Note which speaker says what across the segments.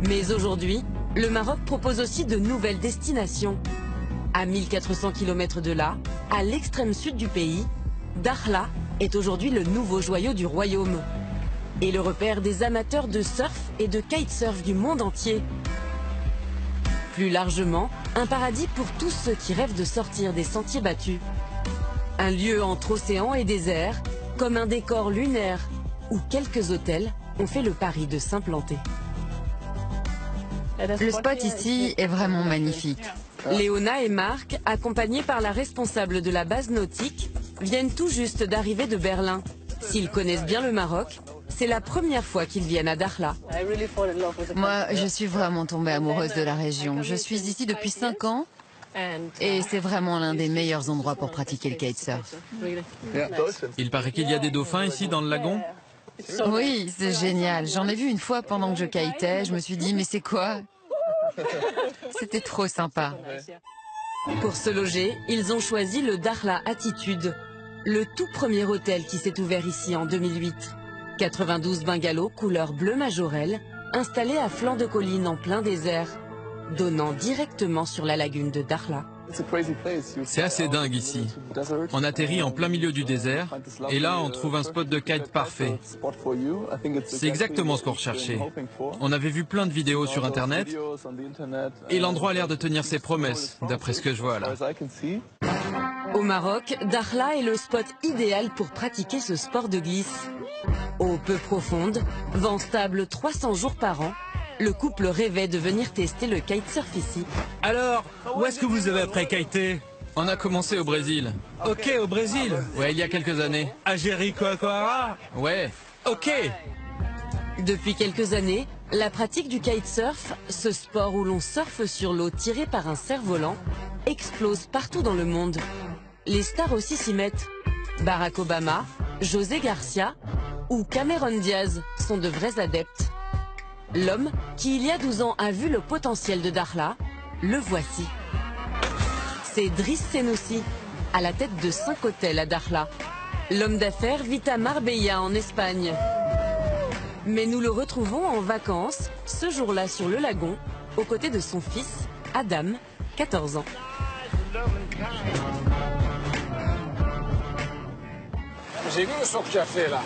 Speaker 1: Mais aujourd'hui, le Maroc propose aussi de nouvelles destinations. À 1400 km de là, à l'extrême sud du pays, Dakhla est aujourd'hui le nouveau joyau du royaume. Et le repère des amateurs de surf et de kitesurf du monde entier. Plus largement, un paradis pour tous ceux qui rêvent de sortir des sentiers battus. Un lieu entre océan et désert, comme un décor lunaire, où quelques hôtels ont fait le pari de s'implanter.
Speaker 2: Le spot ici est vraiment magnifique.
Speaker 1: Léona et Marc, accompagnés par la responsable de la base nautique, viennent tout juste d'arriver de Berlin. S'ils connaissent bien le Maroc, c'est la première fois qu'ils viennent à Dakhla.
Speaker 2: Moi, je suis vraiment tombée amoureuse de la région. Je suis ici depuis 5 ans et c'est vraiment l'un des meilleurs endroits pour pratiquer le kitesurf.
Speaker 3: Il paraît qu'il y a des dauphins ici dans le lagon?
Speaker 2: Oui, c'est génial. J'en ai vu une fois pendant que je kitais. Je me suis dit, mais c'est quoi? C'était trop sympa.
Speaker 1: Pour se loger, ils ont choisi le Dakhla Attitude, le tout premier hôtel qui s'est ouvert ici en 2008. 92 bungalows couleur bleu majorel, installés à flanc de colline en plein désert, donnant directement sur la lagune de Dakhla.
Speaker 3: C'est assez dingue ici. On atterrit en plein milieu du désert et là on trouve un spot de kite parfait. C'est exactement ce qu'on recherchait. On avait vu plein de vidéos sur internet et l'endroit a l'air de tenir ses promesses, d'après ce que je vois là.
Speaker 1: Au Maroc, Dakhla est le spot idéal pour pratiquer ce sport de glisse. Eau peu profonde, vent stable 300 jours par an, le couple rêvait de venir tester le kitesurf ici.
Speaker 4: Alors, où est-ce que vous avez appris à kiter?
Speaker 3: On a commencé au Brésil.
Speaker 4: Ok, au Brésil.
Speaker 3: Ouais, il y a quelques années.
Speaker 4: À Jericoacoara.
Speaker 3: Ouais.
Speaker 4: Ok.
Speaker 1: Depuis quelques années, la pratique du kitesurf, ce sport où l'on surfe sur l'eau tiré par un cerf-volant, explose partout dans le monde. Les stars aussi s'y mettent. Barack Obama, José Garcia ou Cameron Diaz sont de vrais adeptes. L'homme qui, il y a 12 ans, a vu le potentiel de Dakhla, le voici. C'est Driss Senoussi, à la tête de 5 hôtels à Dakhla. L'homme d'affaires vit à Marbella, en Espagne. Mais nous le retrouvons en vacances, ce jour-là sur le lagon, aux côtés de son fils, Adam, 14 ans.
Speaker 5: J'ai vu le saut que tu as fait là.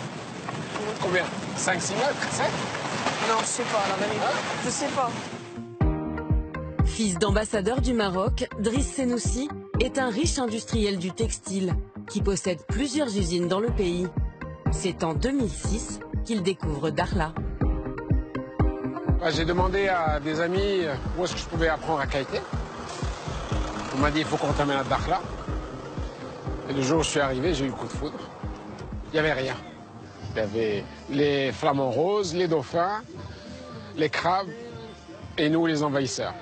Speaker 5: Combien? 5-6 mètres? 7?
Speaker 6: Non, je sais pas, la vérité. Je sais pas.
Speaker 1: Fils d'ambassadeur du Maroc, Driss Senoussi est un riche industriel du textile qui possède plusieurs usines dans le pays. C'est en 2006 qu'il découvre Dakhla.
Speaker 5: J'ai demandé à des amis où est-ce que je pouvais apprendre à kiter. On m'a dit il faut qu'on t'amène à Dakhla. Et le jour où je suis arrivé, j'ai eu le coup de foudre. Il n'y avait rien. Il y avait les flamants roses, les dauphins, les crabes et nous les envahisseurs.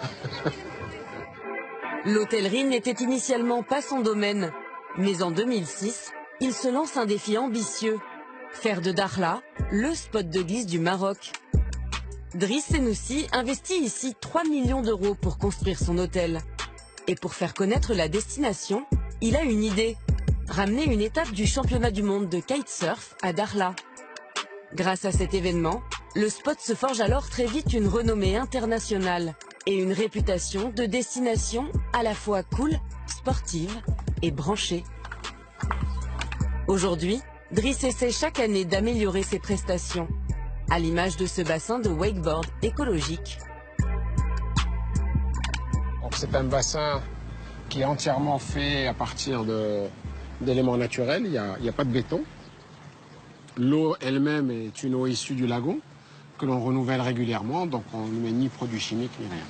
Speaker 1: L'hôtellerie n'était initialement pas son domaine, mais en 2006, il se lance un défi ambitieux. Faire de Dakhla le spot de glisse du Maroc. Driss Senoussi investit ici 3 millions d'euros pour construire son hôtel. Et pour faire connaître la destination, il a une idée. Ramener une étape du championnat du monde de kitesurf à Dakhla. Grâce à cet événement, le spot se forge alors très vite une renommée internationale et une réputation de destination à la fois cool, sportive et branchée. Aujourd'hui, Driss essaie chaque année d'améliorer ses prestations, à l'image de ce bassin de wakeboard écologique.
Speaker 5: C'est un bassin qui est entièrement fait à partir d'éléments naturels, il n'y a pas de béton. L'eau elle-même est une eau issue du lagon que l'on renouvelle régulièrement, donc on ne met ni produits chimiques ni rien.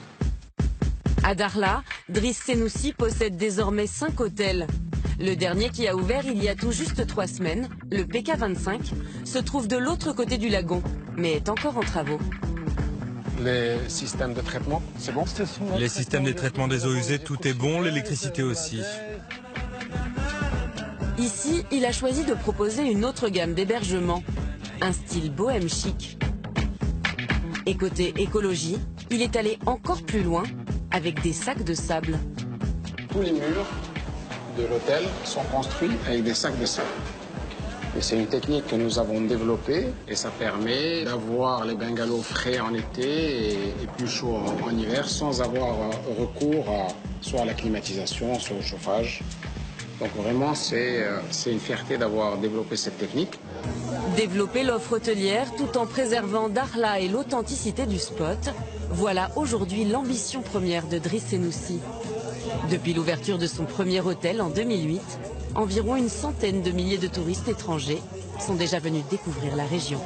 Speaker 1: À Dakhla, Driss Senoussi possède désormais 5 hôtels. Le dernier qui a ouvert il y a tout juste 3 semaines, le PK25, se trouve de l'autre côté du lagon, mais est encore en travaux.
Speaker 5: Les systèmes de traitement, c'est bon?
Speaker 4: Les systèmes de traitement des eaux usées, tout est bon, l'électricité aussi.
Speaker 1: Ici, il a choisi de proposer une autre gamme d'hébergement, un style bohème chic. Et côté écologie, il est allé encore plus loin avec des sacs de sable.
Speaker 5: Tous les murs de l'hôtel sont construits avec des sacs de sable. C'est une technique que nous avons développée et ça permet d'avoir les bungalows frais en été et plus chauds en hiver sans avoir recours soit à la climatisation, soit au chauffage. Donc vraiment, c'est une fierté d'avoir développé cette technique.
Speaker 1: Développer l'offre hôtelière tout en préservant Dakhla et l'authenticité du spot, voilà aujourd'hui l'ambition première de Driss Senoussi. Depuis l'ouverture de son premier hôtel en 2008, environ une centaine de milliers de touristes étrangers sont déjà venus découvrir la région.